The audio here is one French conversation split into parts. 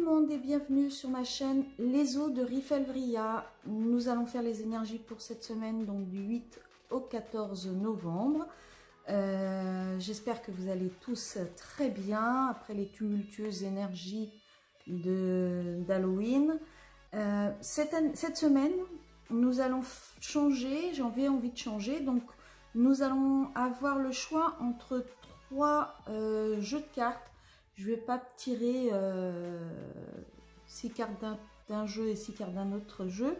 monde et bienvenue sur ma chaîne Les Eaux de Rifelvria. Nous allons faire les énergies pour cette semaine, donc du 8 au 14 novembre. J'espère que vous allez tous très bien après les tumultueuses énergies d'Halloween. Cette semaine, nous allons changer, j'avais envie de changer, donc nous allons avoir le choix entre trois jeux de cartes. Je ne vais pas tirer 6 cartes d'un jeu et 6 cartes d'un autre jeu.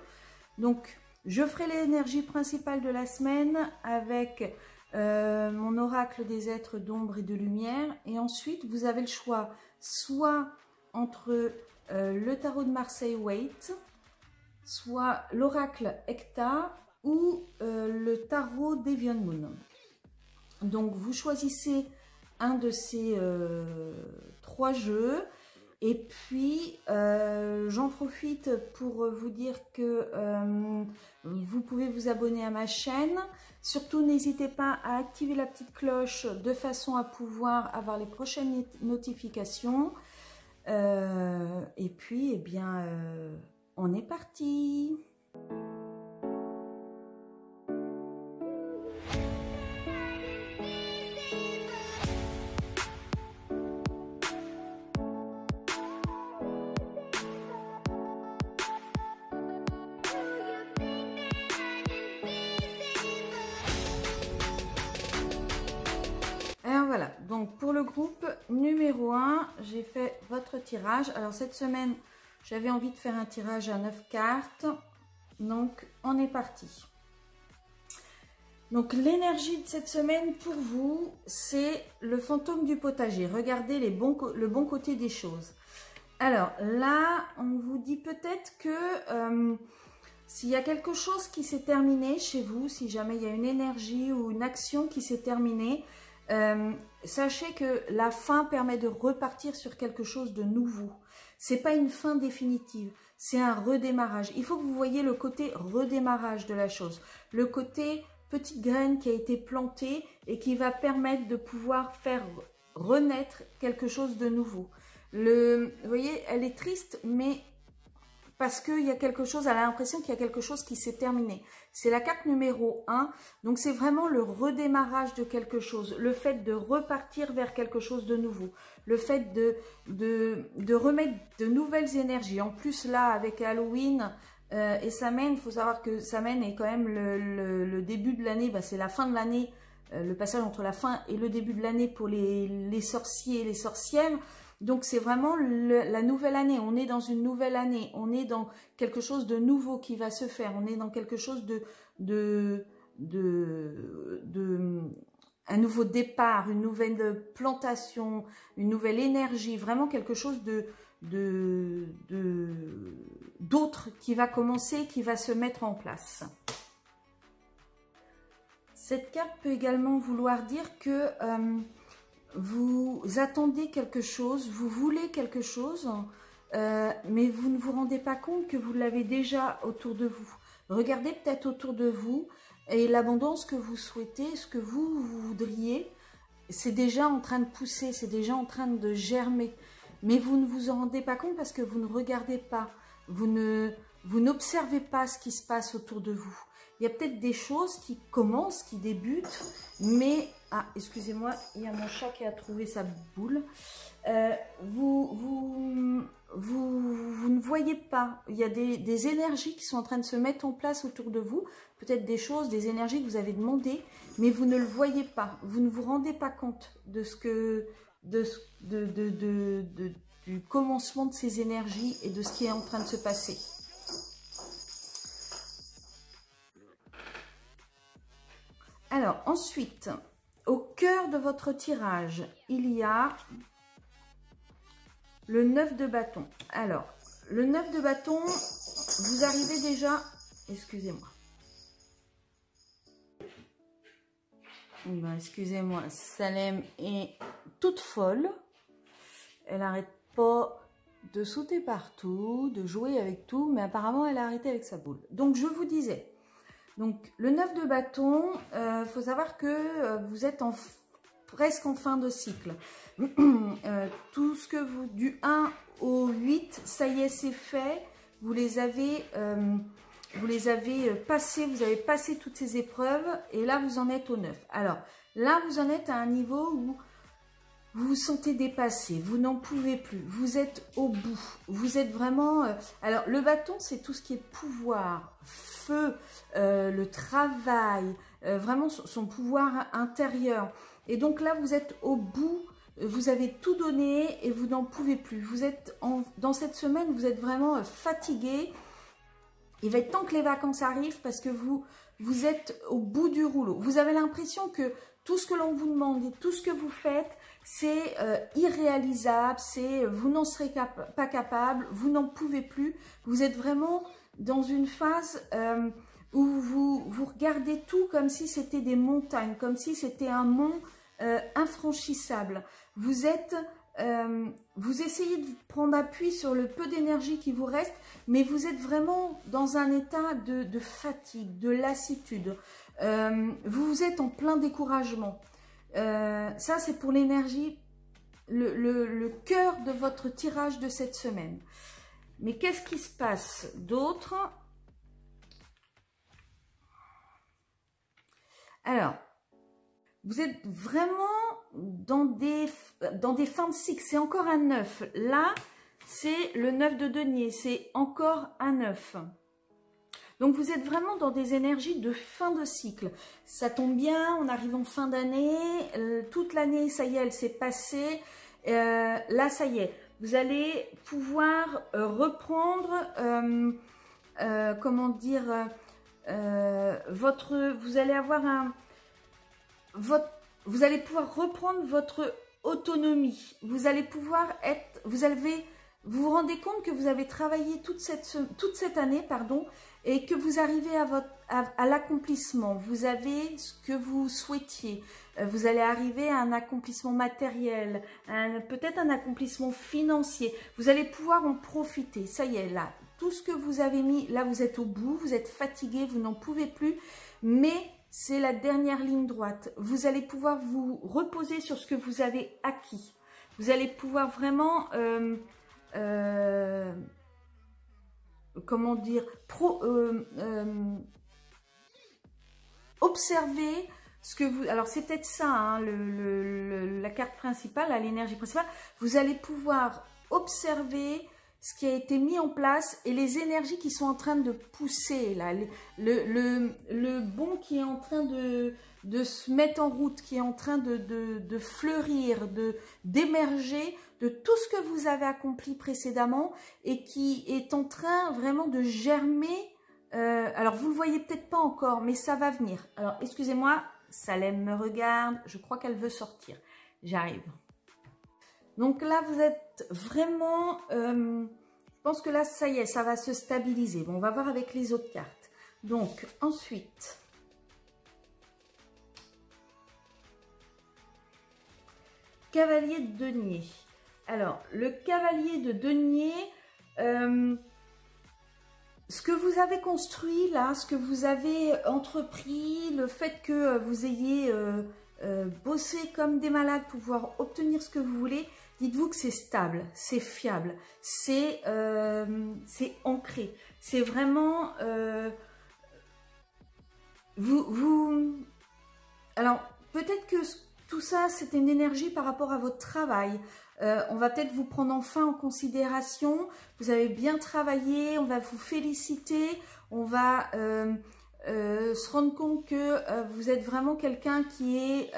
Donc, je ferai l'énergie principale de la semaine avec mon oracle des êtres d'ombre et de lumière. Et ensuite, vous avez le choix soit entre le tarot de Marseille Waite, soit l'oracle Hecta ou le tarot d'Evian Moon. Donc, vous choisissez un de ces trois jeux. Et puis, j'en profite pour vous dire que vous pouvez vous abonner à ma chaîne. Surtout, n'hésitez pas à activer la petite cloche de façon à pouvoir avoir les prochaines notifications. Et puis, eh bien, on est parti! Voilà, donc pour le groupe numéro 1, j'ai fait votre tirage. Alors cette semaine, j'avais envie de faire un tirage à 9 cartes. Donc on est parti. Donc l'énergie de cette semaine pour vous, c'est le fantôme du potager. Regardez le bon côté des choses. Alors là, on vous dit peut-être que s'il y a quelque chose qui s'est terminé chez vous, si jamais il y a une énergie ou une action qui s'est terminée, sachez que la fin permet de repartir sur quelque chose de nouveau. C'est pas une fin définitive, c'est un redémarrage. Il faut que vous voyez le côté redémarrage de la chose, le côté petite graine qui a été plantée et qui va permettre de pouvoir faire renaître quelque chose de nouveau. Vous voyez, elle est triste, mais parce qu'il y a quelque chose, elle a l'impression qu'il y a quelque chose qui s'est terminé. C'est la carte numéro 1, donc c'est vraiment le redémarrage de quelque chose, le fait de repartir vers quelque chose de nouveau, le fait de remettre de nouvelles énergies. En plus là, avec Halloween et Samhain, il faut savoir que Samhain est quand même le début de l'année, c'est la fin de l'année, le passage entre la fin et le début de l'année pour les sorciers et les sorcières. Donc c'est vraiment la nouvelle année, on est dans une nouvelle année, on est dans quelque chose de nouveau qui va se faire, on est dans quelque chose un nouveau départ, une nouvelle plantation, une nouvelle énergie, vraiment quelque chose d'autre qui va commencer, qui va se mettre en place. Cette carte peut également vouloir dire que vous attendez quelque chose, vous voulez quelque chose, mais vous ne vous rendez pas compte que vous l'avez déjà autour de vous. Regardez peut-être autour de vous et l'abondance que vous souhaitez, ce que vous voudriez, c'est déjà en train de pousser, c'est déjà en train de germer. Mais vous ne vous en rendez pas compte parce que vous ne regardez pas, vous n'observez pas ce qui se passe autour de vous. Il y a peut-être des choses qui commencent, qui débutent, mais... Ah, excusez-moi, il y a mon chat qui a trouvé sa boule. Vous ne voyez pas. Il y a des énergies qui sont en train de se mettre en place autour de vous. Peut-être des choses, des énergies que vous avez demandées, mais vous ne le voyez pas. Vous ne vous rendez pas compte de du commencement de ces énergies et de ce qui est en train de se passer. Alors, ensuite, au cœur de votre tirage, il y a le 9 de bâton. Alors, le 9 de bâton, vous arrivez déjà... Excusez-moi. Excusez-moi, Salem est toute folle. Elle n'arrête pas de sauter partout, de jouer avec tout, mais apparemment, elle a arrêté avec sa boule. Donc, je vous disais... Donc, le 9 de bâton, faut savoir que vous êtes presque en fin de cycle. Tout ce que vous, du 1 au 8, ça y est, c'est fait. Vous les avez passés, vous avez passé toutes ces épreuves et là, vous en êtes au 9. Alors, là, vous en êtes à un niveau où vous vous sentez dépassé, vous n'en pouvez plus, vous êtes au bout, vous êtes vraiment... alors, le bâton, c'est tout ce qui est pouvoir, feu, le travail, vraiment son pouvoir intérieur. Et donc là, vous êtes au bout, vous avez tout donné et vous n'en pouvez plus. Vous êtes dans cette semaine, vous êtes vraiment fatigué. Il va être temps que les vacances arrivent parce que vous êtes au bout du rouleau. Vous avez l'impression que tout ce que l'on vous demande et tout ce que vous faites, c'est irréalisable, vous n'en serez pas capable, vous n'en pouvez plus. Vous êtes vraiment dans une phase où vous regardez tout comme si c'était des montagnes, comme si c'était un mont infranchissable. Vous essayez de prendre appui sur le peu d'énergie qui vous reste, mais vous êtes vraiment dans un état de fatigue, de lassitude. Vous êtes en plein découragement. Ça, c'est pour l'énergie, le cœur de votre tirage de cette semaine. Mais qu'est-ce qui se passe d'autre? Alors, vous êtes vraiment dans des fins de cycle. C'est encore un 9. Là, c'est le 9 de denier. C'est encore un 9. Donc, vous êtes vraiment dans des énergies de fin de cycle. Ça tombe bien, on arrive en fin d'année. Toute l'année, ça y est, elle s'est passée. Là, ça y est. Vous allez pouvoir reprendre, comment dire, vous allez avoir vous allez pouvoir reprendre votre autonomie. Vous allez pouvoir être, vous vous rendez compte que vous avez travaillé toute cette année, pardon, et que vous arrivez à l'accomplissement. Vous avez ce que vous souhaitiez. Vous allez arriver à un accomplissement matériel, peut-être un accomplissement financier. Vous allez pouvoir en profiter. Ça y est, là, tout ce que vous avez mis, là, vous êtes au bout, vous êtes fatigué, vous n'en pouvez plus, mais c'est la dernière ligne droite. Vous allez pouvoir vous reposer sur ce que vous avez acquis. Vous allez pouvoir vraiment, comment dire, observer ce que vous... Alors, c'est peut-être ça, hein, la carte principale, l'énergie principale. Vous allez pouvoir observer ce qui a été mis en place et les énergies qui sont en train de pousser, là, le bon qui est en train de se mettre en route, qui est en train de fleurir, d'émerger de tout ce que vous avez accompli précédemment et qui est en train vraiment de germer. Alors, vous ne le voyez peut-être pas encore, mais ça va venir. Alors, excusez-moi, Salem me regarde, je crois qu'elle veut sortir. J'arrive. Donc là, vous êtes vraiment... je pense que là, ça y est, ça va se stabiliser. Bon, on va voir avec les autres cartes. Donc, ensuite... Cavalier de denier. Alors, le cavalier de denier... ce que vous avez construit là, ce que vous avez entrepris, le fait que vous ayez bossé comme des malades pour pouvoir obtenir ce que vous voulez, dites-vous que c'est stable, c'est fiable, c'est ancré. C'est vraiment... Alors, peut-être que tout ça, c'est une énergie par rapport à votre travail. On va peut-être vous prendre enfin en considération. Vous avez bien travaillé, on va vous féliciter. On va se rendre compte que vous êtes vraiment quelqu'un qui est...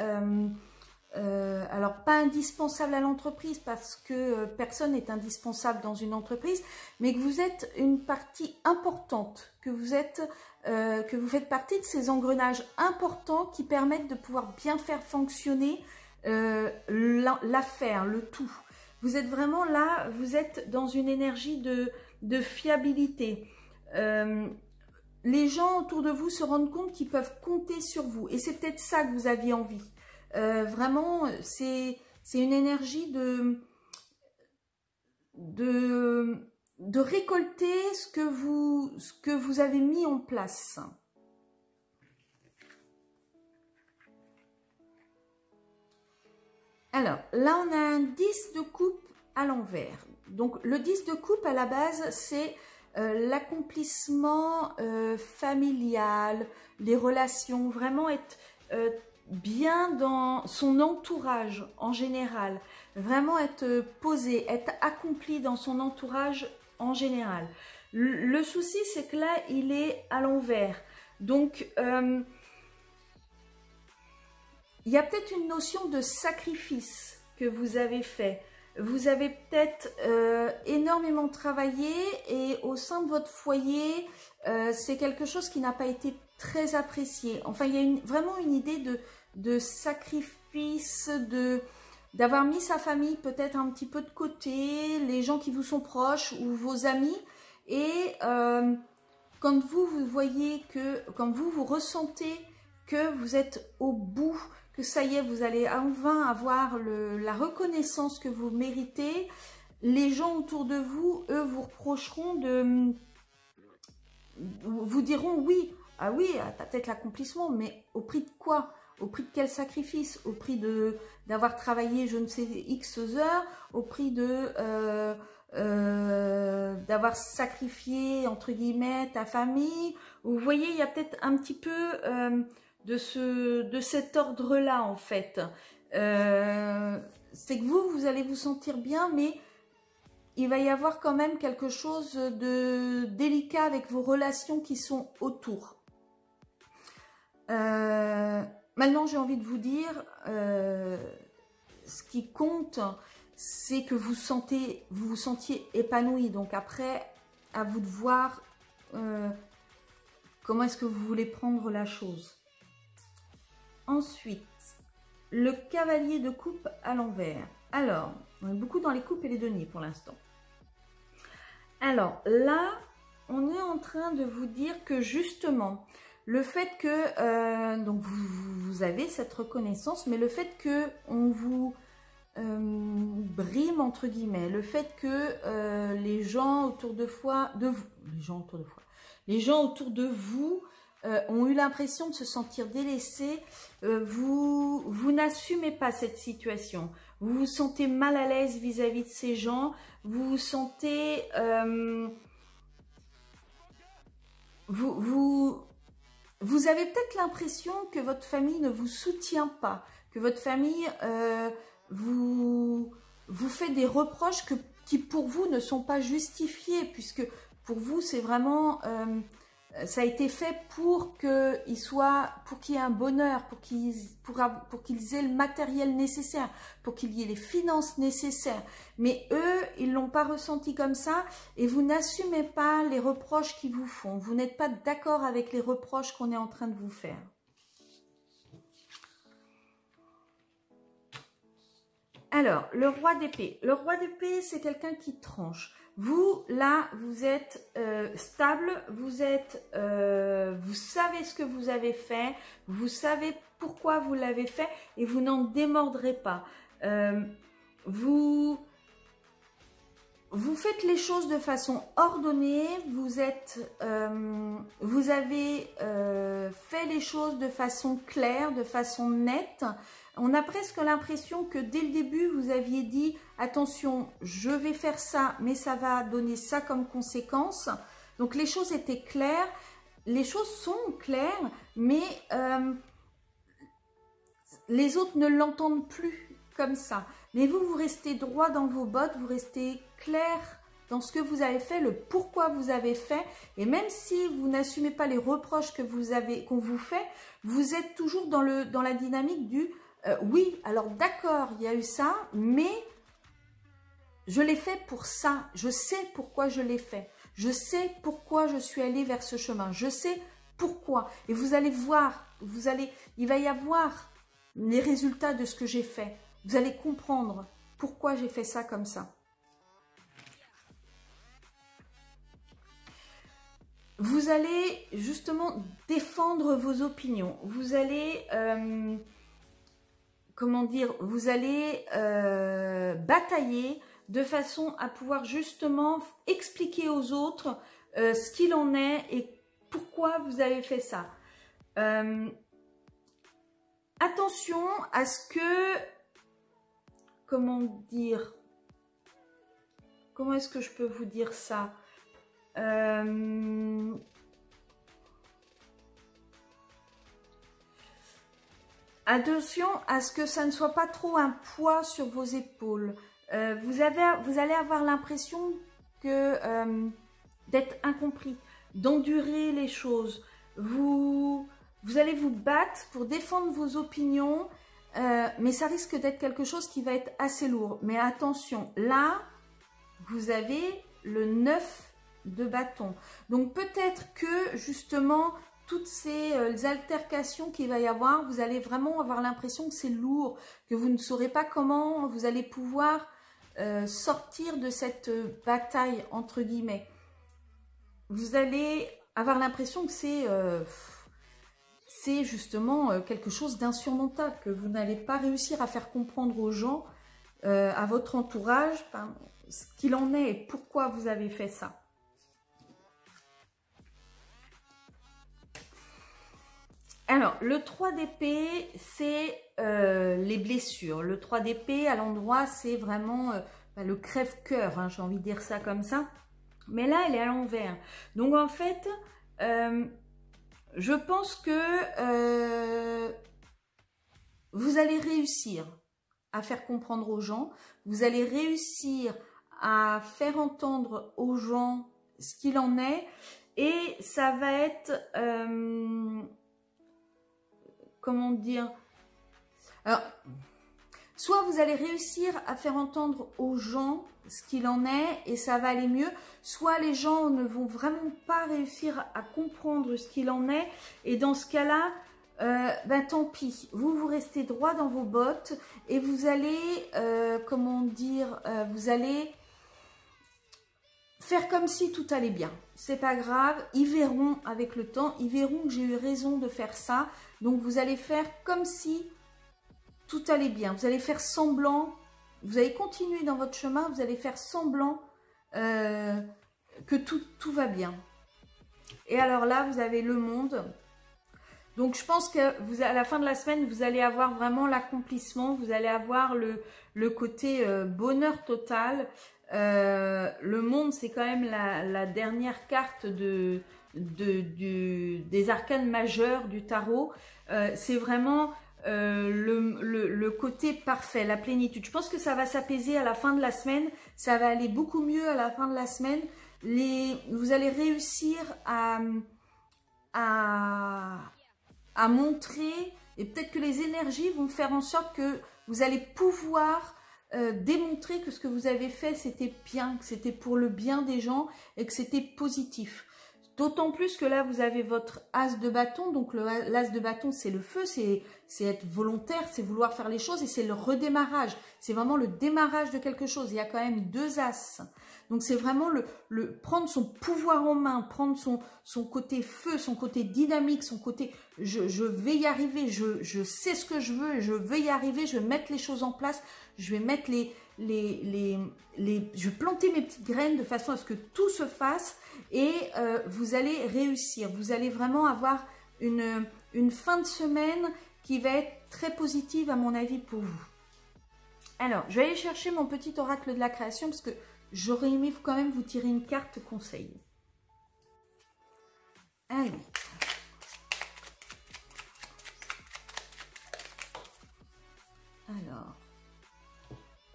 alors, pas indispensable à l'entreprise parce que personne n'est indispensable dans une entreprise, mais que vous êtes une partie importante, que vous faites partie de ces engrenages importants qui permettent de pouvoir bien faire fonctionner l'affaire, le tout. Vous êtes vraiment là, vous êtes dans une énergie de fiabilité. Les gens autour de vous se rendent compte qu'ils peuvent compter sur vous et c'est peut-être ça que vous aviez envie. Vraiment, c'est une énergie de récolter ce que vous avez mis en place. Alors, là, on a un 10 de coupe à l'envers. Donc, le 10 de coupe, à la base, c'est l'accomplissement familial, les relations, vraiment être bien dans son entourage en général, vraiment être posé, être accompli dans son entourage en général. Le souci, c'est que là, il est à l'envers. Donc, il y a peut-être une notion de sacrifice que vous avez fait. Vous avez peut-être énormément travaillé et au sein de votre foyer, c'est quelque chose qui n'a pas été très apprécié. Enfin, il y a vraiment une idée de sacrifice, d'avoir mis sa famille peut-être un petit peu de côté, les gens qui vous sont proches ou vos amis. Et quand vous voyez que, quand vous ressentez que vous êtes au bout, que ça y est, vous allez enfin avoir la reconnaissance que vous méritez, les gens autour de vous, eux, vous reprocheront vous diront oui, ah oui, t'as peut-être l'accomplissement, mais au prix de quoi? Au prix de quel sacrifice? Au prix d'avoir travaillé je ne sais X heures, au prix d'avoir sacrifié, entre guillemets, ta famille. Vous voyez, il y a peut-être un petit peu de cet ordre-là, en fait. C'est que vous allez vous sentir bien, mais il va y avoir quand même quelque chose de délicat avec vos relations qui sont autour. Maintenant, j'ai envie de vous dire, ce qui compte, c'est que vous vous sentiez épanoui. Donc après, à vous de voir comment est-ce que vous voulez prendre la chose. Ensuite, le cavalier de coupe à l'envers. Alors, on est beaucoup dans les coupes et les deniers pour l'instant. Alors là, on est en train de vous dire que justement, le fait que donc vous avez cette reconnaissance, mais le fait que on vous brime entre guillemets, le fait que les gens autour de vous ont eu l'impression de se sentir délaissés, vous n'assumez pas cette situation, vous vous sentez mal à l'aise vis-à-vis de ces gens, vous vous sentez vous avez peut-être l'impression que votre famille ne vous soutient pas, que votre famille vous fait des reproches qui pour vous ne sont pas justifiés, puisque pour vous c'est vraiment ça a été fait pour qu'il y ait un bonheur, pour qu'ils aient le matériel nécessaire, pour qu'il y ait les finances nécessaires. Mais eux, ils l'ont pas ressenti comme ça et vous n'assumez pas les reproches qu'ils vous font. Vous n'êtes pas d'accord avec les reproches qu'on est en train de vous faire. Alors, le roi d'épée. Le roi d'épée, c'est quelqu'un qui tranche. Vous, là, vous êtes stable, vous savez ce que vous avez fait, vous savez pourquoi vous l'avez fait et vous n'en démordrez pas. Vous faites les choses de façon ordonnée, vous avez fait les choses de façon claire, de façon nette. On a presque l'impression que dès le début, vous aviez dit « Attention, je vais faire ça, mais ça va donner ça comme conséquence. » Donc, les choses étaient claires. Les choses sont claires, mais les autres ne l'entendent plus comme ça. Mais vous restez droit dans vos bottes, vous restez clair dans ce que vous avez fait, le pourquoi vous avez fait. Et même si vous n'assumez pas les reproches qu'on vous fait, vous êtes toujours dans la dynamique du oui, alors d'accord, il y a eu ça, mais je l'ai fait pour ça. Je sais pourquoi je l'ai fait. Je sais pourquoi je suis allée vers ce chemin. Je sais pourquoi. Et vous allez voir, il va y avoir les résultats de ce que j'ai fait. Vous allez comprendre pourquoi j'ai fait ça comme ça. Vous allez justement défendre vos opinions. Vous allez... comment dire, vous allez batailler de façon à pouvoir justement expliquer aux autres ce qu'il en est et pourquoi vous avez fait ça. Attention à ce que comment dire, comment est-ce que je peux vous dire ça? Attention à ce que ça ne soit pas trop un poids sur vos épaules. Vous allez avoir l'impression que d'être incompris, d'endurer les choses. Vous allez vous battre pour défendre vos opinions, mais ça risque d'être quelque chose qui va être assez lourd. Mais attention, là, vous avez le 9 de bâton. Donc peut-être que justement, toutes ces altercations qu'il va y avoir, vous allez vraiment avoir l'impression que c'est lourd, que vous ne saurez pas comment vous allez pouvoir sortir de cette bataille, entre guillemets. Vous allez avoir l'impression que c'est justement quelque chose d'insurmontable, que vous n'allez pas réussir à faire comprendre aux gens, à votre entourage, ce qu'il en est et pourquoi vous avez fait ça. Alors, le 3 d'épée, c'est les blessures. Le 3 d'épée, à l'endroit, c'est vraiment le crève-cœur, hein, j'ai envie de dire ça comme ça. Mais là, elle est à l'envers. Donc, en fait, je pense que vous allez réussir à faire comprendre aux gens. Vous allez réussir à faire entendre aux gens ce qu'il en est. Et ça va être... comment dire, alors, soit vous allez réussir à faire entendre aux gens ce qu'il en est et ça va aller mieux, soit les gens ne vont vraiment pas réussir à comprendre ce qu'il en est et dans ce cas-là, ben tant pis, vous restez droit dans vos bottes et vous allez, comment dire, vous allez faire comme si tout allait bien. C'est pas grave, ils verront avec le temps, ils verront que j'ai eu raison de faire ça. Donc vous allez faire comme si tout allait bien. Vous allez faire semblant, vous allez continuer dans votre chemin, vous allez faire semblant que tout va bien. Et alors là, vous avez le monde. Donc je pense que à la fin de la semaine, vous allez avoir vraiment l'accomplissement, vous allez avoir le côté bonheur total. Le monde, c'est quand même la dernière carte des arcanes majeurs du tarot. C'est vraiment le côté parfait, la plénitude. Je pense que ça va s'apaiser à la fin de la semaine. Ça va aller beaucoup mieux à la fin de la semaine. Vous allez réussir à montrer, et peut-être que les énergies vont faire en sorte que vous allez pouvoir démontrer que ce que vous avez fait, c'était bien, que c'était pour le bien des gens et que c'était positif. D'autant plus que là, vous avez votre as de bâton. Donc, l'as de bâton, c'est le feu, c'est être volontaire, c'est vouloir faire les choses et c'est le redémarrage. C'est vraiment le démarrage de quelque chose. Il y a quand même deux as. Donc, c'est vraiment prendre son pouvoir en main, prendre son côté feu, son côté dynamique, son côté je vais y arriver, je sais ce que je veux et je veux y arriver, je vais mettre les choses en place, je vais mettre je vais planter mes petites graines de façon à ce que tout se fasse et vous allez réussir. Vous allez vraiment avoir une fin de semaine qui va être très positive à mon avis pour vous. Alors, je vais aller chercher mon petit oracle de la création parce que j'aurais aimé quand même vous tirer une carte conseil. Allez. Alors,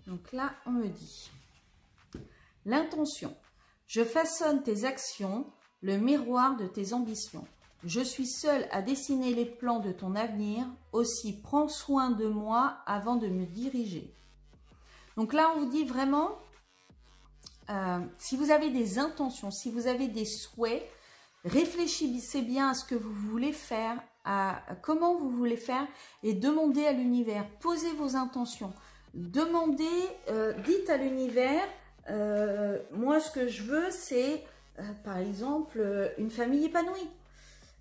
donc là, on me dit l'intention. Je façonne tes actions, le miroir de tes ambitions. Je suis seule à dessiner les plans de ton avenir. Aussi, prends soin de moi avant de me diriger. Donc là, on vous dit vraiment, si vous avez des intentions, si vous avez des souhaits, réfléchissez bien à ce que vous voulez faire, à comment vous voulez faire et demandez à l'univers, posez vos intentions. Demandez, dites à l'univers, moi ce que je veux c'est par exemple une famille épanouie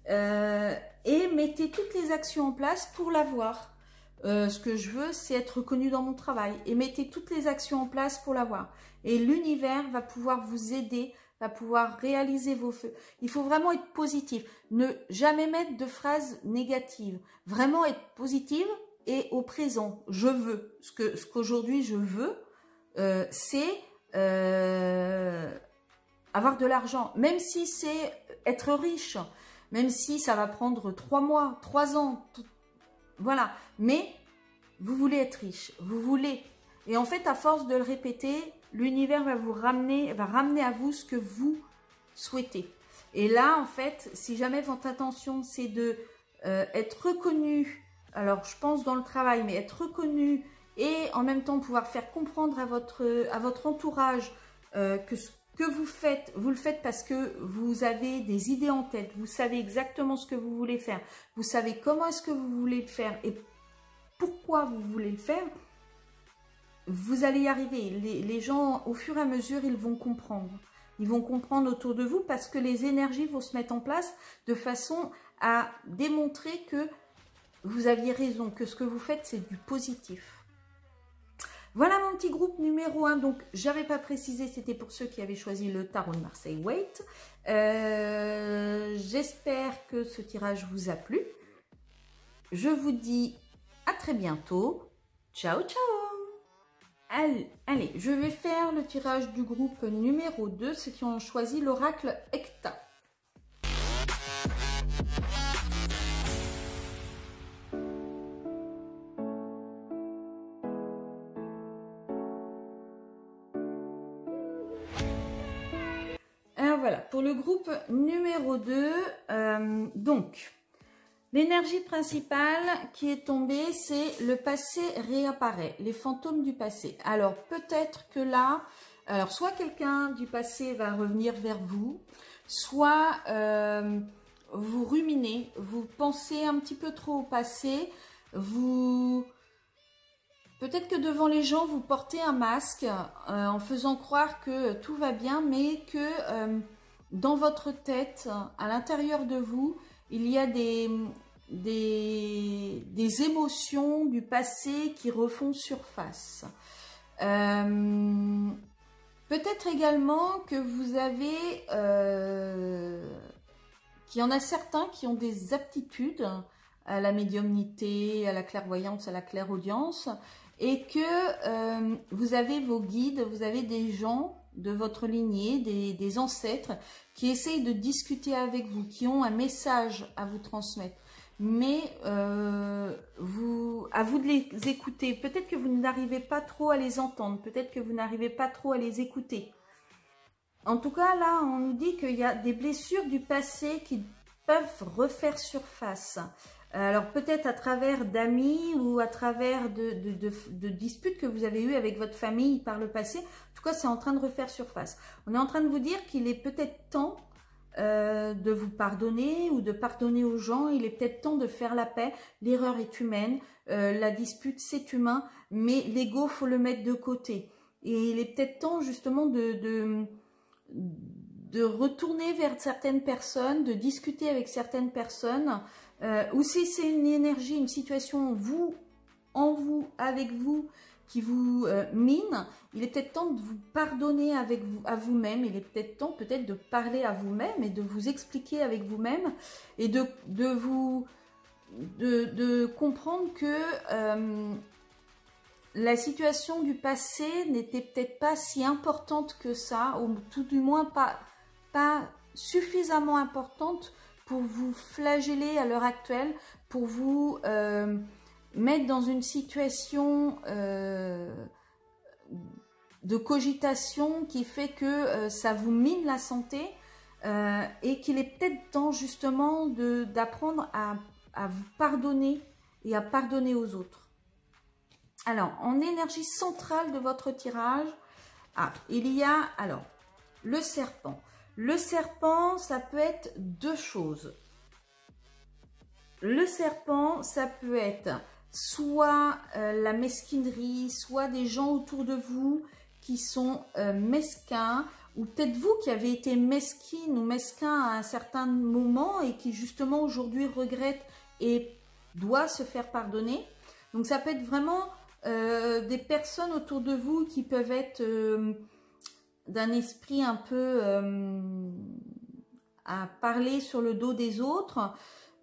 et mettez toutes les actions en place pour l'avoir. Ce que je veux c'est être reconnu dans mon travail et mettez toutes les actions en place pour l'avoir. Et l'univers va pouvoir vous aider, va pouvoir réaliser vos feux. Il faut vraiment être positif, ne jamais mettre de phrases négatives, vraiment être positive et au présent. Je veux. Ce qu'aujourd'hui je veux, c'est avoir de l'argent. Même si c'est être riche, même si ça va prendre 3 mois, 3 ans, voilà. Mais vous voulez être riche, vous voulez. Et en fait, à force de le répéter, l'univers va ramener à vous ce que vous souhaitez. Et là, en fait, si jamais votre intention, c'est de être reconnu, alors je pense dans le travail, mais être reconnu et en même temps pouvoir faire comprendre à votre entourage que ce que vous le faites parce que vous avez des idées en tête, vous savez exactement ce que vous voulez faire, vous savez comment est-ce que vous voulez le faire et pourquoi vous voulez le faire, vous allez y arriver. Les gens, au fur et à mesure, ils vont comprendre. Ils vont comprendre autour de vous parce que les énergies vont se mettre en place de façon à démontrer que vous aviez raison, que ce que vous faites, c'est du positif. Voilà mon petit groupe numéro 1. Donc, j'avais pas précisé, c'était pour ceux qui avaient choisi le tarot de Marseille Waite. J'espère que ce tirage vous a plu. Je vous dis à très bientôt. Ciao, ciao! Allez, je vais faire le tirage du groupe numéro 2, ceux qui ont choisi l'oracle Hecta. Alors voilà, pour le groupe numéro 2, donc, l'énergie principale qui est tombée, c'est le passé réapparaît, les fantômes du passé. Alors peut-être que là, alors soit quelqu'un du passé va revenir vers vous, soit vous ruminez, vous pensez un petit peu trop au passé, peut-être que devant les gens, vous portez un masque en faisant croire que tout va bien, mais que dans votre tête, à l'intérieur de vous, il y a des émotions du passé qui refont surface. Peut-être également que vous avez, qu'il y en a certains qui ont des aptitudes à la médiumnité, à la clairvoyance, à la clairaudience, et que vous avez vos guides, vous avez des gens de votre lignée, des ancêtres qui essayent de discuter avec vous, qui ont un message à vous transmettre. Mais à vous de les écouter. Peut-être que vous n'arrivez pas trop à les entendre, peut-être que vous n'arrivez pas trop à les écouter. En tout cas, là, on nous dit qu'il y a des blessures du passé qui peuvent refaire surface. Alors peut-être à travers d'amis ou à travers de disputes que vous avez eues avec votre famille par le passé. En tout cas, c'est en train de refaire surface. On est en train de vous dire qu'il est peut-être temps de vous pardonner ou de pardonner aux gens. Il est peut-être temps de faire la paix. L'erreur est humaine, la dispute c'est humain, mais l'ego faut le mettre de côté. Et il est peut-être temps justement de retourner vers certaines personnes, de discuter avec certaines personnes, ou si c'est une énergie, une situation avec vous, qui vous mine, il est peut-être temps de vous pardonner à vous-même, il est peut-être temps peut-être de parler à vous-même et de vous expliquer avec vous-même et de comprendre que la situation du passé n'était peut-être pas si importante que ça, ou tout du moins pas suffisamment importante pour vous flageller à l'heure actuelle, pour vous mettre dans une situation de cogitation qui fait que ça vous mine la santé et qu'il est peut-être temps justement d'apprendre à vous pardonner et à pardonner aux autres. Alors, en énergie centrale de votre tirage, il y a alors le serpent. Le serpent, ça peut être deux choses. Le serpent, ça peut être soit la mesquinerie, soit des gens autour de vous qui sont mesquins, ou peut-être vous qui avez été mesquine ou mesquin à un certain moment et qui justement aujourd'hui regrette et doit se faire pardonner. Donc ça peut être vraiment des personnes autour de vous qui peuvent être d'un esprit un peu à parler sur le dos des autres,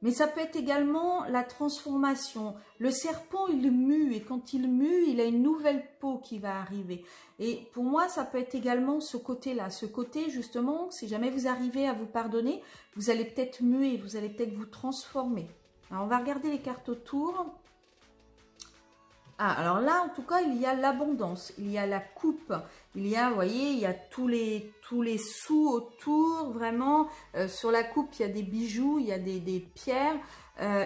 mais ça peut être également la transformation. Le serpent, il mue, et quand il mue, il a une nouvelle peau qui va arriver. Et pour moi, ça peut être également ce côté-là. Ce côté, justement, si jamais vous arrivez à vous pardonner, vous allez peut-être muer, vous allez peut-être vous transformer. Alors, on va regarder les cartes autour. Ah, alors là, en tout cas, il y a l'abondance, il y a la coupe, il y a, vous voyez, il y a tous les sous autour, vraiment. Sur la coupe, il y a des bijoux, il y a des pierres,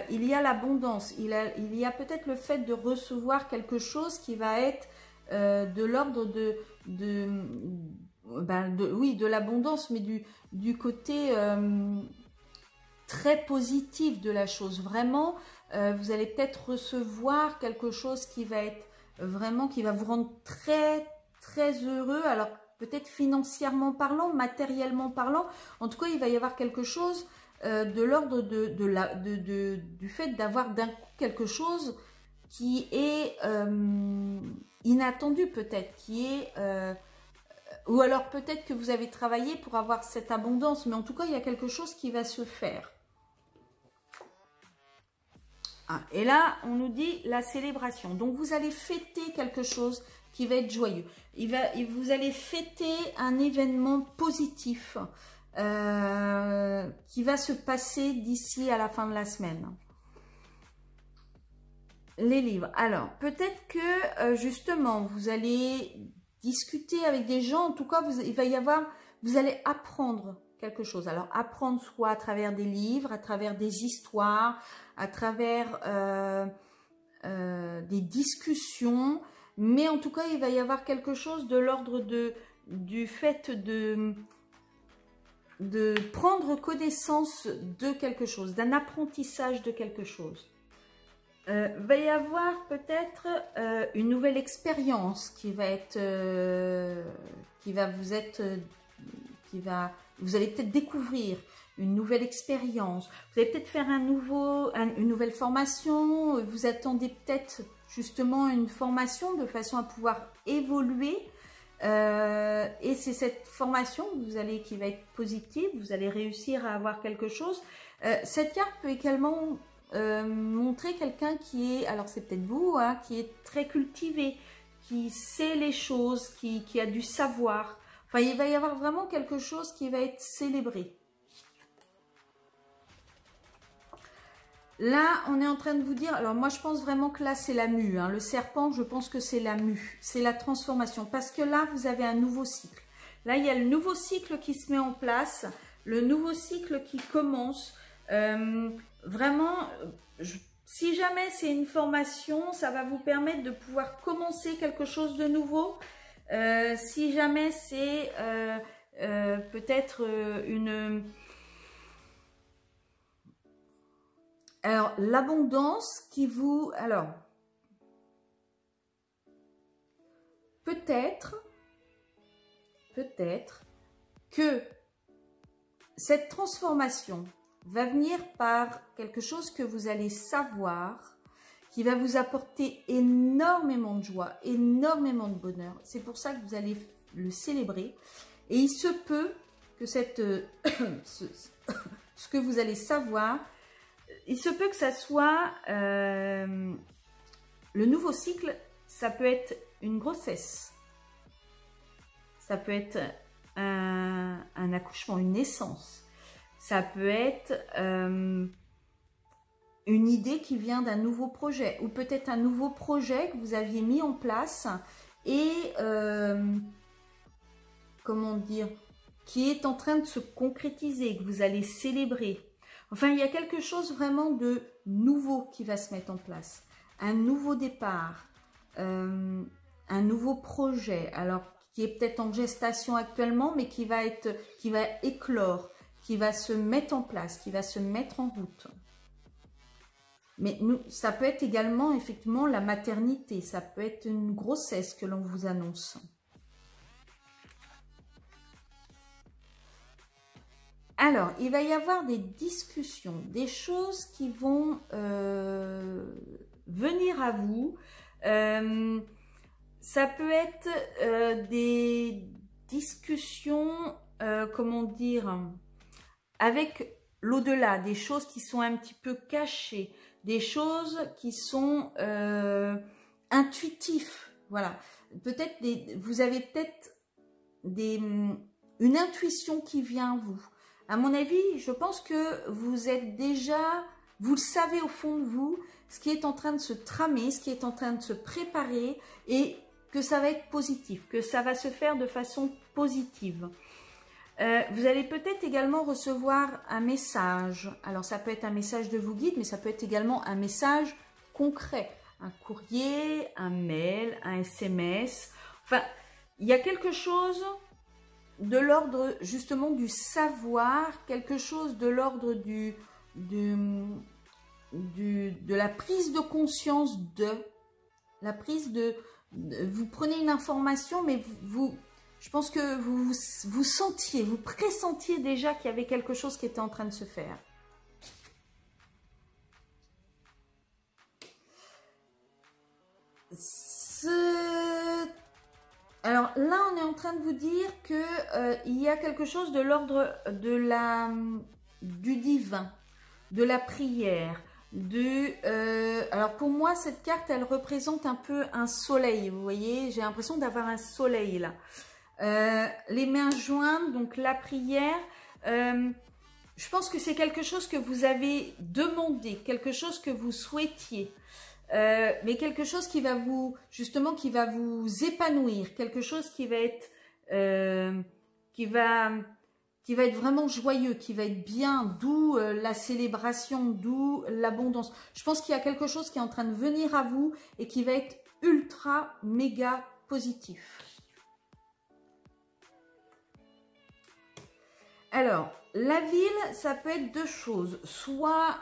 il y a l'abondance, il y a peut-être le fait de recevoir quelque chose qui va être de l'ordre oui, de l'abondance, mais du côté très positif de la chose, vraiment. Vous allez peut-être recevoir quelque chose qui va être vraiment, qui va vous rendre très, très heureux. Alors, peut-être financièrement parlant, matériellement parlant. En tout cas, il va y avoir quelque chose de l'ordre du fait d'avoir d'un coup quelque chose qui est inattendu peut-être, qui est... ou alors peut-être que vous avez travaillé pour avoir cette abondance, mais en tout cas, il y a quelque chose qui va se faire. Ah, et là, on nous dit la célébration. Donc, vous allez fêter quelque chose qui va être joyeux. Vous allez fêter un événement positif qui va se passer d'ici à la fin de la semaine. Les livres. Alors, peut-être que justement, vous allez discuter avec des gens. En tout cas, vous allez apprendre quelque chose. Alors, apprendre soit à travers des livres, à travers des histoires, à travers des discussions, mais en tout cas, il va y avoir quelque chose de l'ordre du fait de prendre connaissance de quelque chose, d'un apprentissage de quelque chose. Va y avoir peut-être une nouvelle expérience qui va être, vous allez peut-être découvrir une nouvelle expérience. Vous allez peut-être faire une nouvelle formation. Vous attendez peut-être justement une formation de façon à pouvoir évoluer. Et c'est cette formation qui va être positive. Vous allez réussir à avoir quelque chose. Cette carte peut également montrer quelqu'un qui est, alors c'est peut-être vous, hein, qui est très cultivé, qui sait les choses, qui a du savoir. Enfin, il va y avoir vraiment quelque chose qui va être célébré. Là, on est en train de vous dire, alors moi je pense vraiment que là c'est la mue, hein. Le serpent, je pense que c'est la mue, c'est la transformation, parce que là vous avez un nouveau cycle. Là, il y a le nouveau cycle qui se met en place, le nouveau cycle qui commence. Vraiment, si jamais c'est une formation, ça va vous permettre de pouvoir commencer quelque chose de nouveau. Si jamais c'est peut-être une... Alors, l'abondance qui vous... Alors, peut-être que cette transformation va venir par quelque chose que vous allez savoir, qui va vous apporter énormément de joie, énormément de bonheur. C'est pour ça que vous allez le célébrer. Et il se peut que ce que vous allez savoir, il se peut que ça soit le nouveau cycle. Ça peut être une grossesse, ça peut être un accouchement, une naissance, ça peut être une idée qui vient d'un nouveau projet, ou peut-être un nouveau projet que vous aviez mis en place et comment dire, qui est en train de se concrétiser, que vous allez célébrer. Enfin, il y a quelque chose vraiment de nouveau qui va se mettre en place. Un nouveau départ, un nouveau projet, alors qui est peut-être en gestation actuellement, mais qui va éclore, qui va se mettre en place, qui va se mettre en route. Mais ça peut être également effectivement la maternité, ça peut être une grossesse que l'on vous annonce. Alors, il va y avoir des discussions, des choses qui vont venir à vous. Ça peut être des discussions, comment dire, avec l'au-delà, des choses qui sont un petit peu cachées, des choses qui sont intuitives. Voilà. Peut-être vous avez peut-être une intuition qui vient à vous. À mon avis, je pense que vous êtes déjà, vous le savez au fond de vous, ce qui est en train de se tramer, ce qui est en train de se préparer et que ça va être positif, que ça va se faire de façon positive. Vous allez peut-être également recevoir un message. Alors ça peut être un message de vos guides, mais ça peut être également un message concret. Un courrier, un mail, un SMS. Enfin, il y a quelque chose de l'ordre justement du savoir, quelque chose de l'ordre de la prise de conscience la prise vous prenez une information, mais je pense que vous sentiez, vous pressentiez déjà qu'il y avait quelque chose qui était en train de se faire. Alors là, on est en train de vous dire que il y a quelque chose de l'ordre du divin, de la prière, alors pour moi, cette carte, elle représente un peu un soleil, vous voyez, j'ai l'impression d'avoir un soleil là. Les mains jointes, donc la prière, je pense que c'est quelque chose que vous avez demandé, quelque chose que vous souhaitiez. Mais quelque chose qui va vous, justement, qui va vous épanouir, quelque chose qui va être, qui va être vraiment joyeux, qui va être bien, d'où la célébration, d'où l'abondance. Je pense qu'il y a quelque chose qui est en train de venir à vous et qui va être ultra, méga positif. Alors, la ville, ça peut être deux choses. Soit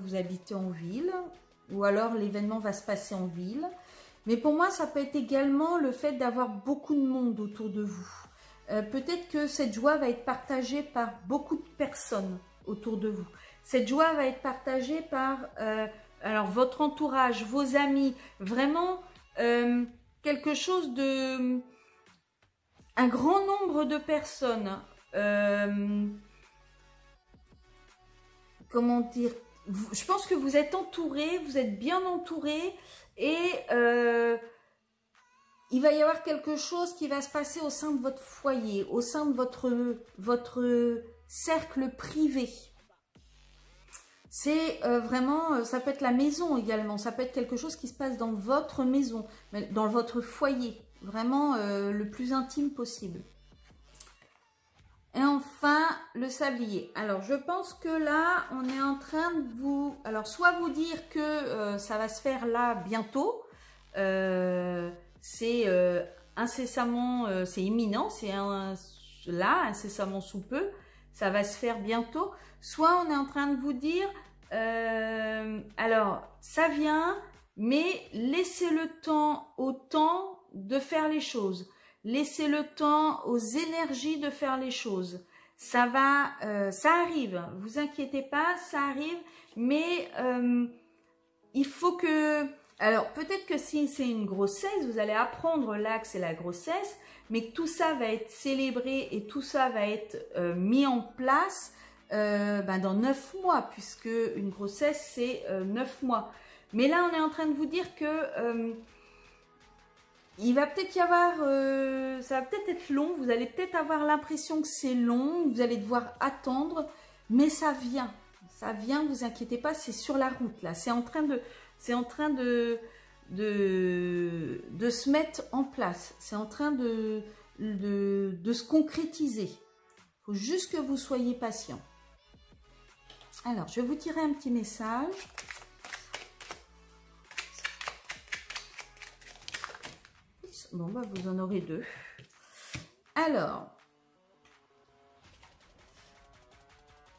vous habitez en ville, ou alors l'événement va se passer en ville. Mais pour moi, ça peut être également le fait d'avoir beaucoup de monde autour de vous. Peut-être que cette joie va être partagée par beaucoup de personnes autour de vous. Cette joie va être partagée par alors votre entourage, vos amis, vraiment quelque chose de... un grand nombre de personnes. Comment dire, je pense que vous êtes entouré, vous êtes bien entouré et il va y avoir quelque chose qui va se passer au sein de votre foyer, au sein de votre cercle privé. C'est vraiment, ça peut être la maison également, ça peut être quelque chose qui se passe dans votre maison, dans votre foyer, vraiment le plus intime possible. Et enfin, le sablier. Alors, je pense que là, on est en train de vous... Alors, soit vous dire que ça va se faire là bientôt. C'est incessamment... c'est imminent. C'est là, incessamment sous peu. Ça va se faire bientôt. Soit on est en train de vous dire... alors, ça vient, mais laissez le temps au temps de faire les choses. Laissez le temps aux énergies de faire les choses. Ça va, ça arrive. Vous inquiétez pas, ça arrive. Mais il faut que... Alors, peut-être que si c'est une grossesse, vous allez apprendre l'axe et la grossesse, mais que tout ça va être célébré et tout ça va être mis en place dans 9 mois, puisque une grossesse, c'est 9 mois. Mais là, on est en train de vous dire que... il va peut-être y avoir, ça va peut-être être long, vous allez peut-être avoir l'impression que c'est long, vous allez devoir attendre, mais ça vient, vous inquiétez pas, c'est sur la route là, c'est en train de se mettre en place, c'est en train de se concrétiser. Il faut juste que vous soyez patient. Alors, je vais vous tirer un petit message. Bon, bah, vous en aurez deux. Alors,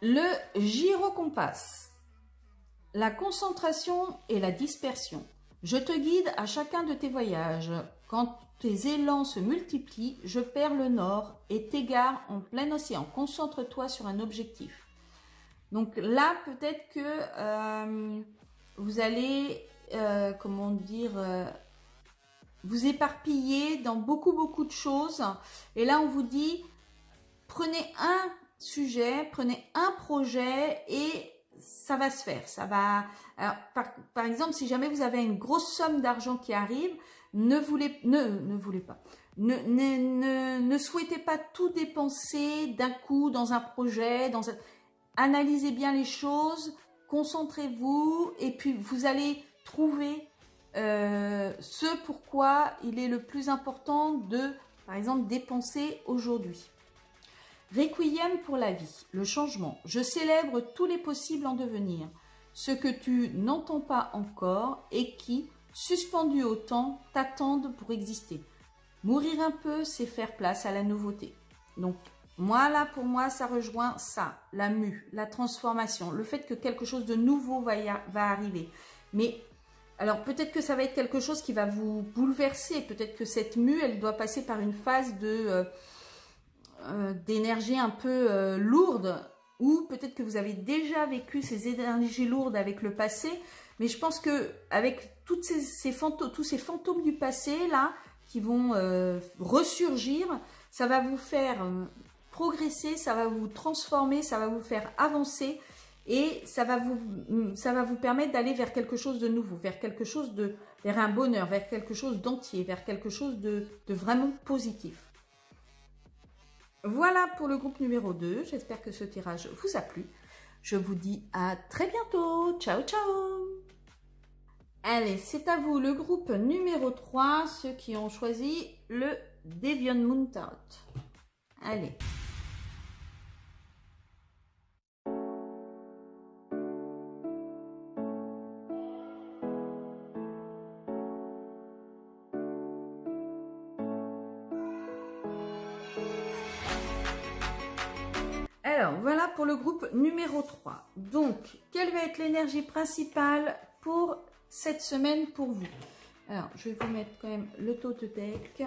le gyrocompass, la concentration et la dispersion. Je te guide à chacun de tes voyages. Quand tes élans se multiplient, je perds le nord et t'égare en plein océan. Concentre-toi sur un objectif. Donc là, peut-être que vous allez, comment dire... vous éparpillez dans beaucoup de choses. Et là, on vous dit, prenez un sujet, prenez un projet et ça va se faire. Ça va. Alors, par exemple, si jamais vous avez une grosse somme d'argent qui arrive, ne souhaitez pas tout dépenser d'un coup dans un projet. Analysez bien les choses, concentrez-vous et puis vous allez trouver ce pourquoi il est le plus important de, par exemple, dépenser aujourd'hui. Requiem pour la vie, le changement. Je célèbre tous les possibles en devenir. Ce que tu n'entends pas encore et qui, suspendus au temps, t'attendent pour exister. Mourir un peu, c'est faire place à la nouveauté. Donc, moi, là, pour moi, ça rejoint ça, la mue, la transformation, le fait que quelque chose de nouveau va arriver. Mais, alors, peut-être que ça va être quelque chose qui va vous bouleverser. Peut-être que cette mue, elle doit passer par une phase d'énergie un peu lourde, ou peut-être que vous avez déjà vécu ces énergies lourdes avec le passé, mais je pense que avec tous ces fantômes du passé là qui vont ressurgir, ça va vous faire progresser, ça va vous transformer, ça va vous faire avancer et ça va vous permettre d'aller vers quelque chose de nouveau, vers un bonheur, vers quelque chose d'entier, vers quelque chose de vraiment positif. Voilà pour le groupe numéro 2. J'espère que ce tirage vous a plu. Je vous dis à très bientôt. Ciao, ciao. Allez, c'est à vous le groupe numéro 3, ceux qui ont choisi le Deviant Moon Tarot. Allez. Alors, voilà pour le groupe numéro 3. Donc, quelle va être l'énergie principale pour cette semaine pour vous? Alors, je vais vous mettre quand même le tote deck.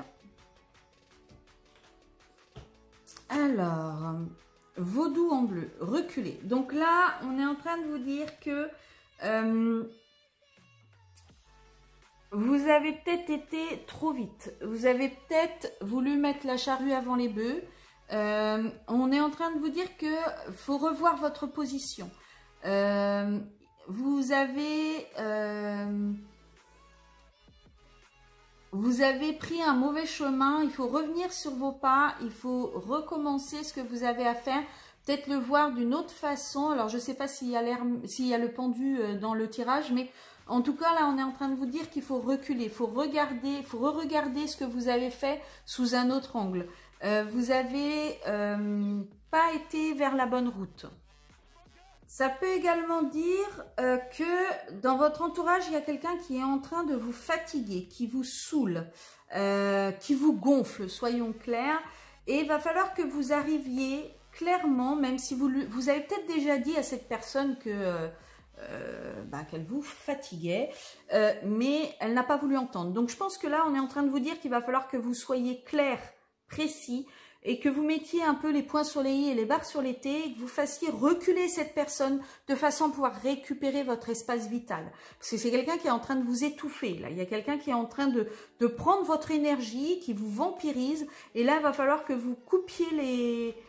Alors, Vaudou en bleu, reculez. Donc là, on est en train de vous dire que vous avez peut-être été trop vite. Vous avez peut-être voulu mettre la charrue avant les bœufs. On est en train de vous dire que faut revoir votre position. Vous avez pris un mauvais chemin. Il faut revenir sur vos pas. Il faut recommencer ce que vous avez à faire. Peut-être le voir d'une autre façon. Alors je ne sais pas s'il y a le pendu dans le tirage, mais en tout cas là on est en train de vous dire qu'il faut reculer. Il faut re-regarder ce que vous avez fait sous un autre angle. Vous n'avez pas été vers la bonne route. Ça peut également dire que dans votre entourage, il y a quelqu'un qui est en train de vous fatiguer, qui vous saoule, qui vous gonfle, soyons clairs. Et il va falloir que vous arriviez clairement, même si vous avez peut-être déjà dit à cette personne que qu'elle vous fatiguait, mais elle n'a pas voulu entendre. Donc je pense que là, on est en train de vous dire qu'il va falloir que vous soyez clair, précis, et que vous mettiez un peu les points sur les i et les barres sur les t, et que vous fassiez reculer cette personne de façon à pouvoir récupérer votre espace vital. Parce que c'est quelqu'un qui est en train de vous étouffer, là. Il y a quelqu'un qui est en train de prendre votre énergie, qui vous vampirise, et là, il va falloir que vous coupiez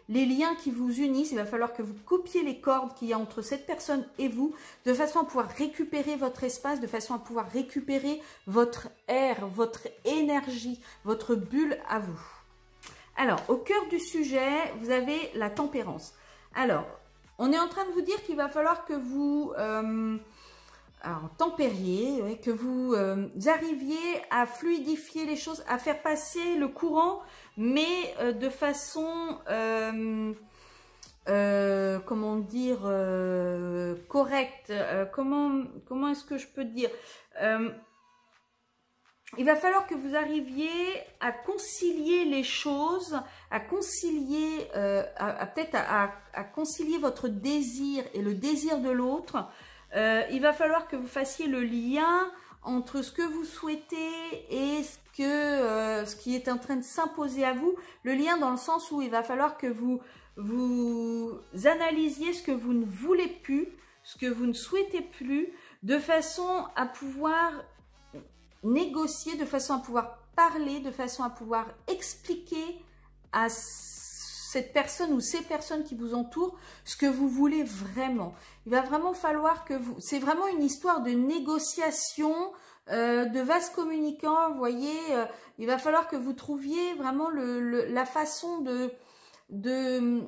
les liens qui vous unissent, il va falloir que vous coupiez les cordes qu'il y a entre cette personne et vous, de façon à pouvoir récupérer votre espace, de façon à pouvoir récupérer votre air, votre énergie, votre bulle à vous. Alors, au cœur du sujet, vous avez la tempérance. Alors, on est en train de vous dire qu'il va falloir que vous tempériez, ouais, que vous arriviez à fluidifier les choses, à faire passer le courant, mais de façon, comment dire, correcte. Comment est-ce que je peux dire il va falloir que vous arriviez à concilier les choses, à concilier, peut-être à concilier votre désir et le désir de l'autre. Il va falloir que vous fassiez le lien entre ce que vous souhaitez et ce qui est en train de s'imposer à vous. Le lien dans le sens où il va falloir que vous analysiez ce que vous ne voulez plus, ce que vous ne souhaitez plus, de façon à pouvoir négocier, de façon à pouvoir parler, de façon à pouvoir expliquer à cette personne ou ces personnes qui vous entourent ce que vous voulez vraiment. Il va vraiment falloir que vous... C'est vraiment une histoire de négociation, de vase communicant, vous voyez. Il va falloir que vous trouviez vraiment la façon d'amener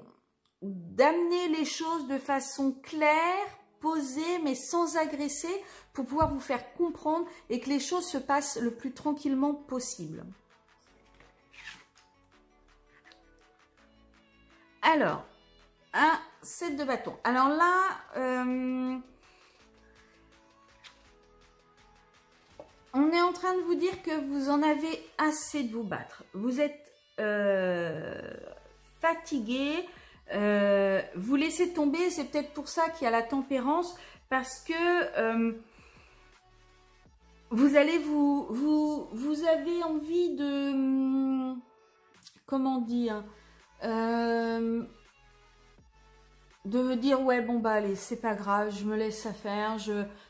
les choses de façon claire, posée, mais sans agresser, pour pouvoir vous faire comprendre et que les choses se passent le plus tranquillement possible. Alors, un 7 de bâton. Alors là, on est en train de vous dire que vous en avez assez de vous battre. Vous êtes fatigué, vous laissez tomber. C'est peut-être pour ça qu'il y a la tempérance, parce que vous allez vous avez envie de, comment dire, de me dire ouais bon bah allez, c'est pas grave, je me laisse ça faire,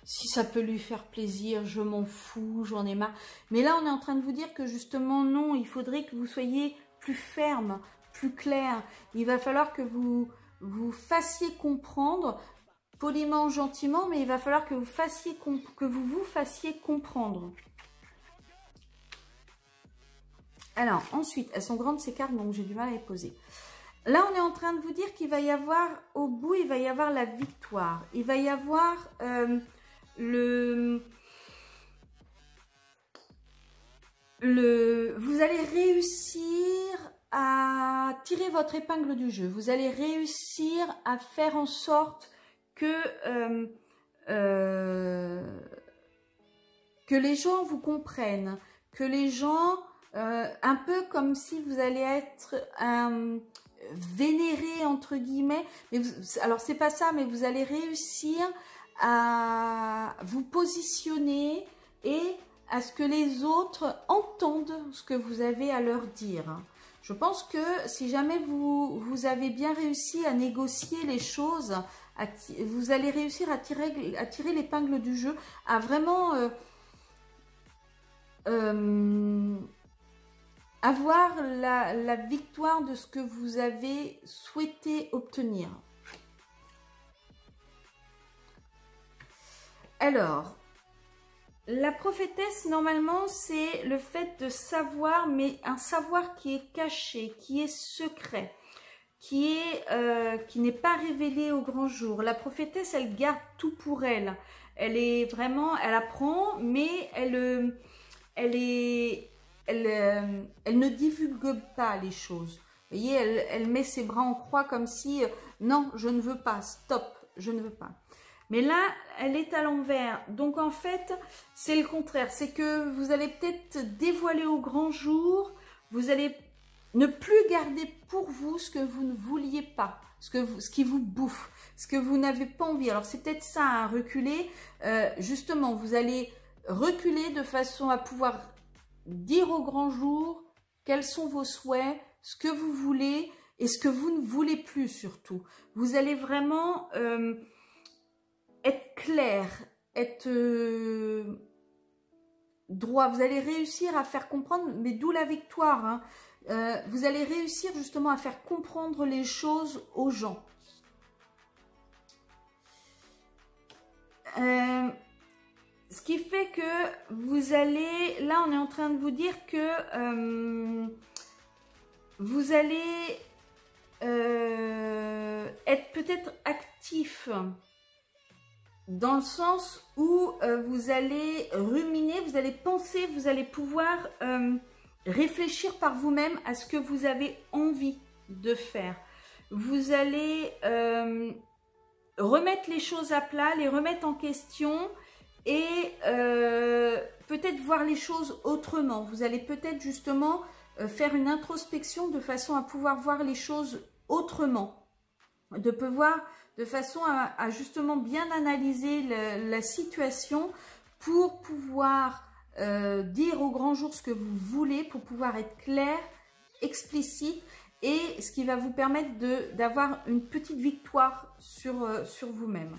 si ça peut lui faire plaisir, je m'en fous, j'en ai marre. Mais là on est en train de vous dire que justement non, il faudrait que vous soyez plus ferme, plus clair. Il va falloir que vous fassiez comprendre, poliment, gentiment, mais il va falloir que vous vous fassiez comprendre. Alors ensuite, elles sont grandes ces cartes, donc j'ai du mal à les poser. Là, on est en train de vous dire qu'il va y avoir, au bout, il va y avoir la victoire. Il va y avoir vous allez réussir à tirer votre épingle du jeu. Vous allez réussir à faire en sorte que les gens vous comprennent, que les gens, un peu comme si vous allez être vénéré entre guillemets, mais alors c'est pas ça, mais vous allez réussir à vous positionner et à ce que les autres entendent ce que vous avez à leur dire. Je pense que si jamais vous avez bien réussi à négocier les choses, vous allez réussir à tirer l'épingle du jeu, à vraiment avoir la victoire de ce que vous avez souhaité obtenir. Alors, la prophétesse, normalement, c'est le fait de savoir, mais un savoir qui est caché, qui est secret, qui n'est pas révélé au grand jour. La prophétesse, elle garde tout pour elle. Elle est vraiment, elle apprend, mais elle ne divulgue pas les choses. Vous voyez, elle met ses bras en croix comme si, non, je ne veux pas, stop, je ne veux pas. Mais là, elle est à l'envers. Donc en fait, c'est le contraire. C'est que vous allez peut-être dévoiler au grand jour, vous allez ne plus garder pour vous ce que vous ne vouliez pas, ce qui vous bouffe, ce que vous n'avez pas envie. Alors c'est peut-être ça, hein, reculer. Justement, vous allez reculer de façon à pouvoir dire au grand jour quels sont vos souhaits, ce que vous voulez et ce que vous ne voulez plus surtout. Vous allez vraiment être clair, être droit. Vous allez réussir à faire comprendre, mais d'où la victoire, hein. Vous allez réussir justement à faire comprendre les choses aux gens. Ce qui fait que vous allez, là on est en train de vous dire que vous allez être peut-être actif dans le sens où vous allez ruminer, vous allez penser, vous allez pouvoir réfléchir par vous-même à ce que vous avez envie de faire. Vous allez remettre les choses à plat, les remettre en question et peut-être voir les choses autrement. Vous allez peut-être justement faire une introspection de façon à pouvoir voir les choses autrement, de façon à justement bien analyser la situation pour pouvoir dire au grand jour ce que vous voulez, pour pouvoir être clair, explicite, et ce qui va vous permettre d'avoir une petite victoire sur vous-même.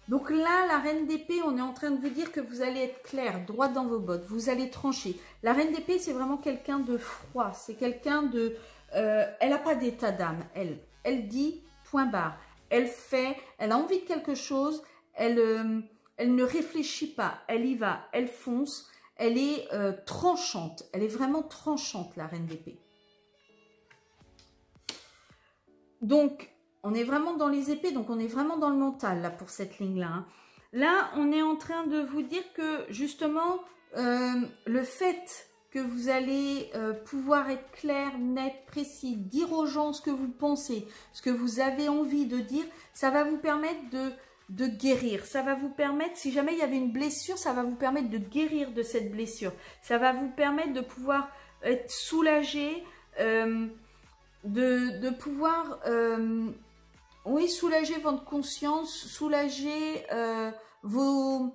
Donc là, la reine d'épée, on est en train de vous dire que vous allez être clair, droit dans vos bottes, vous allez trancher. La reine d'épée, c'est vraiment quelqu'un de froid, c'est quelqu'un de elle n'a pas d'état d'âme, elle dit point barre, elle fait, elle a envie de quelque chose, elle ne réfléchit pas, elle y va, elle fonce, elle est tranchante, elle est vraiment tranchante, la reine d'épée. Donc, on est vraiment dans les épées, donc on est vraiment dans le mental, là, pour cette ligne-là. Hein. Là, on est en train de vous dire que, justement, le fait que vous allez pouvoir être clair, net, précis, dire aux gens ce que vous pensez, ce que vous avez envie de dire, ça va vous permettre de guérir. Ça va vous permettre, si jamais il y avait une blessure, ça va vous permettre de guérir de cette blessure. Ça va vous permettre de pouvoir être soulagé, de pouvoir, oui, soulager votre conscience, soulager vos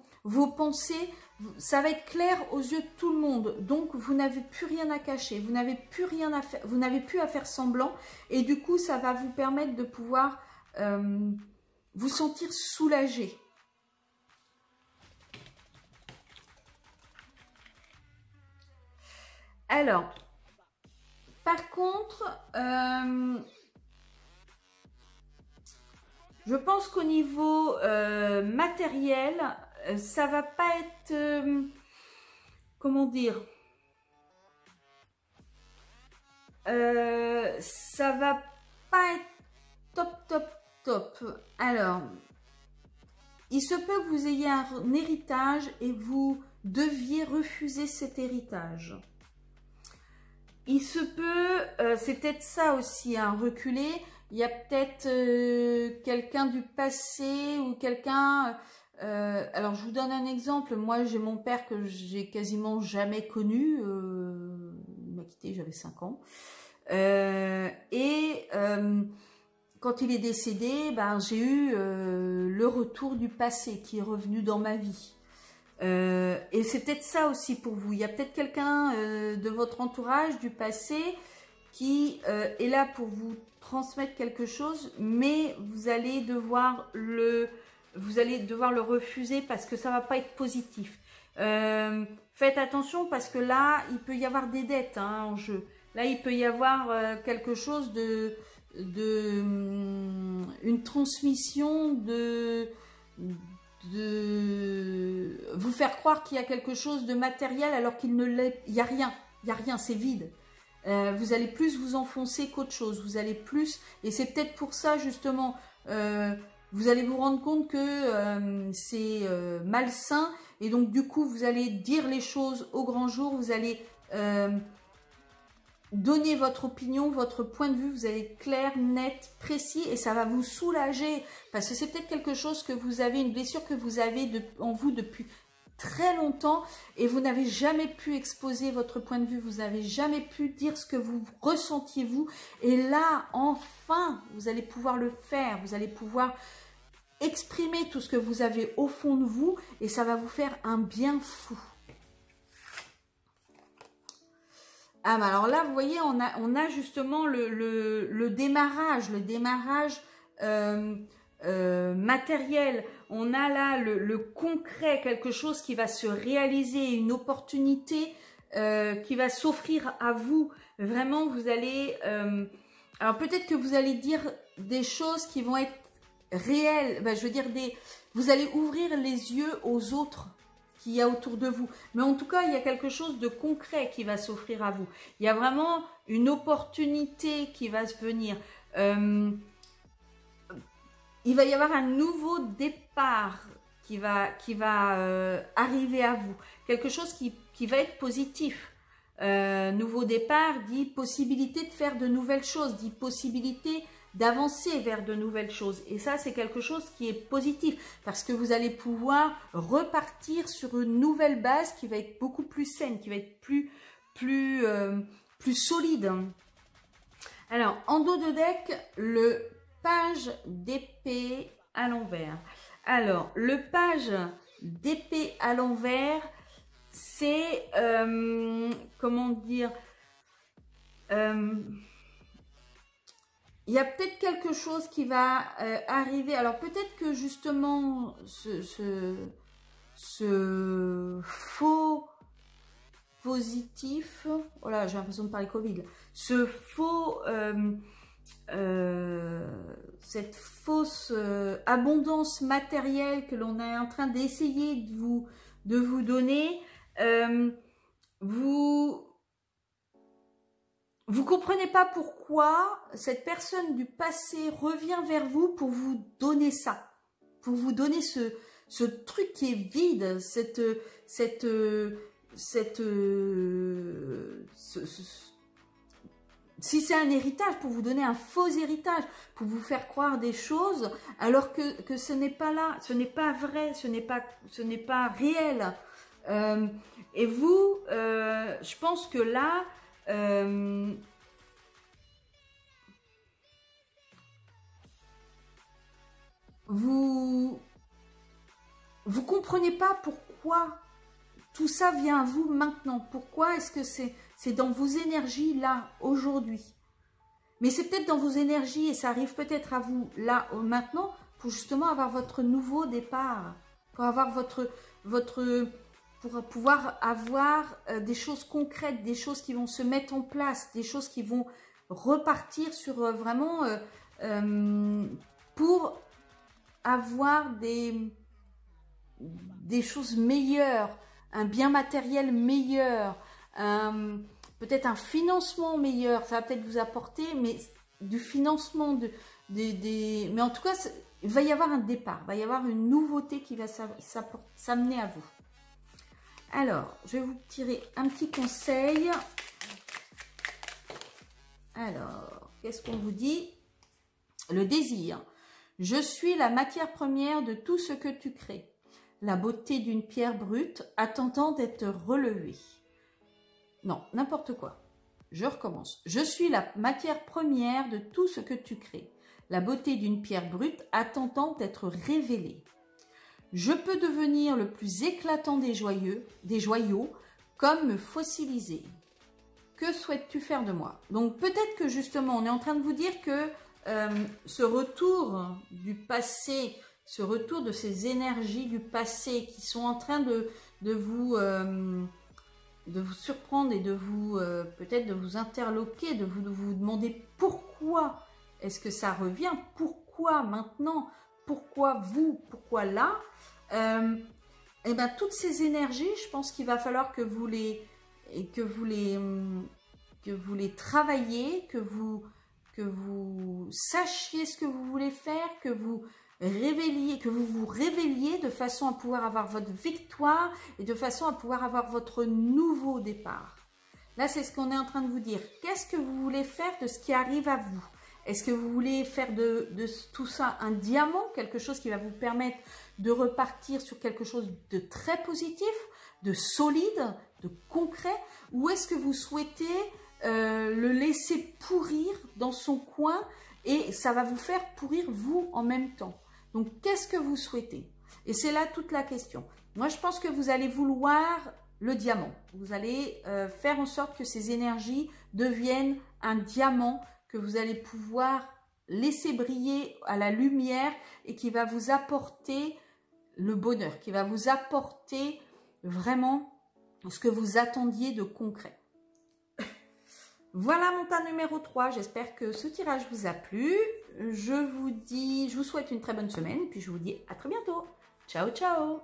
pensées. Ça va être clair aux yeux de tout le monde, donc vous n'avez plus rien à cacher, vous n'avez plus rien à faire, vous n'avez plus à faire semblant, et du coup ça va vous permettre de pouvoir vous sentir soulagé. Alors, par contre, je pense qu'au niveau matériel, ça va pas être, comment dire, ça va pas être top. Alors, il se peut que vous ayez un héritage et vous deviez refuser cet héritage. Il se peut, c'est peut-être ça aussi, hein, reculer. Il y a peut-être quelqu'un du passé ou quelqu'un... alors, je vous donne un exemple. Moi, j'ai mon père que j'ai quasiment jamais connu. Il m'a quitté, j'avais 5 ans. Quand il est décédé, ben, j'ai eu le retour du passé qui est revenu dans ma vie. Et c'est peut-être ça aussi pour vous. Il y a peut-être quelqu'un de votre entourage du passé qui est là pour vous transmettre quelque chose, mais vous allez devoir le refuser parce que ça va pas être positif. Faites attention parce que là, il peut y avoir des dettes, hein, en jeu. Là, il peut y avoir quelque chose une transmission de vous faire croire qu'il y a quelque chose de matériel alors qu'il ne l'est, il n'y a rien, c'est vide. Vous allez plus vous enfoncer qu'autre chose, vous allez plus, et c'est peut-être pour ça justement, vous allez vous rendre compte que c'est malsain, et donc du coup vous allez dire les choses au grand jour, vous allez donner votre opinion, votre point de vue, vous allez être clair, net, précis, et ça va vous soulager, parce que c'est peut-être quelque chose que vous avez, une blessure que vous avez en vous depuis très longtemps, et vous n'avez jamais pu exposer votre point de vue, vous n'avez jamais pu dire ce que vous ressentiez vous, et là, enfin, vous allez pouvoir le faire, vous allez pouvoir exprimer tout ce que vous avez au fond de vous, et ça va vous faire un bien fou. Ah, bah alors là, vous voyez, on a justement le démarrage matériel. On a là le concret, quelque chose qui va se réaliser, une opportunité qui va s'offrir à vous. Vraiment, vous allez... alors peut-être que vous allez dire des choses qui vont être réelles. Ben, je veux dire, vous allez ouvrir les yeux aux autres qu'il y a autour de vous. Mais en tout cas, il y a quelque chose de concret qui va s'offrir à vous. Il y a vraiment une opportunité qui va se venir. Il va y avoir un nouveau départ qui va arriver à vous. Quelque chose qui va être positif. Nouveau départ dit possibilité de faire de nouvelles choses, dit possibilité d'avancer vers de nouvelles choses. Et ça, c'est quelque chose qui est positif parce que vous allez pouvoir repartir sur une nouvelle base qui va être beaucoup plus saine, qui va être plus solide. Alors, en dos de deck, le page d'épée à l'envers. Alors, le page d'épée à l'envers, c'est, comment dire, il y a peut-être quelque chose qui va arriver. Alors peut-être que justement ce faux positif, voilà, j'ai l'impression de parler Covid, ce faux, cette fausse abondance matérielle que l'on est en train d'essayer de vous donner, vous comprenez pas pourquoi cette personne du passé revient vers vous pour vous donner ça, pour vous donner ce truc qui est vide, si c'est un héritage, pour vous donner un faux héritage, pour vous faire croire des choses, alors que ce n'est pas là, ce n'est pas vrai, ce n'est pas réel. Et vous, je pense que là, vous comprenez pas pourquoi tout ça vient à vous maintenant. Pourquoi est-ce que c'est dans vos énergies là, aujourd'hui? Mais c'est peut-être dans vos énergies et ça arrive peut-être à vous là, maintenant, pour justement avoir votre nouveau départ. Pour avoir pour pouvoir avoir des choses concrètes, des choses qui vont se mettre en place, des choses qui vont repartir sur vraiment pour avoir des choses meilleures, un bien matériel meilleur, peut-être un financement meilleur, ça va peut-être vous apporter, mais du financement, mais en tout cas, il va y avoir un départ, il va y avoir une nouveauté qui va s'amener à vous. Alors, je vais vous tirer un petit conseil. Alors, qu'est-ce qu'on vous dit? Le désir. Je suis la matière première de tout ce que tu crées. La beauté d'une pierre brute attendant d'être relevée. Non, n'importe quoi. Je recommence. Je suis la matière première de tout ce que tu crées. La beauté d'une pierre brute attendant d'être révélée. Je peux devenir le plus éclatant des joyaux, comme me fossiliser. Que souhaites-tu faire de moi? Donc peut-être que justement, on est en train de vous dire que ce retour du passé, ce retour de ces énergies du passé qui sont en train de vous surprendre et de vous peut-être de vous interloquer, de vous demander pourquoi est-ce que ça revient, pourquoi maintenant, pourquoi vous, pourquoi là, et bien toutes ces énergies, je pense qu'il va falloir que vous les travaillez, que vous sachiez ce que vous voulez faire, que vous vous révéliez de façon à pouvoir avoir votre victoire et de façon à pouvoir avoir votre nouveau départ. Là, c'est ce qu'on est en train de vous dire. Qu'est-ce que vous voulez faire de ce qui arrive à vous? Est-ce que vous voulez faire de tout ça un diamant, quelque chose qui va vous permettre de repartir sur quelque chose de très positif, de solide, de concret? Ou est-ce que vous souhaitez le laisser pourrir dans son coin et ça va vous faire pourrir vous en même temps? Donc, qu'est-ce que vous souhaitez? Et c'est là toute la question. Moi, je pense que vous allez vouloir le diamant. Vous allez faire en sorte que ces énergies deviennent un diamant que vous allez pouvoir laisser briller à la lumière et qui va vous apporter le bonheur, qui va vous apporter vraiment ce que vous attendiez de concret. Voilà mon tas numéro 3, j'espère que ce tirage vous a plu. Je vous souhaite une très bonne semaine, puis je vous dis à très bientôt. Ciao, ciao!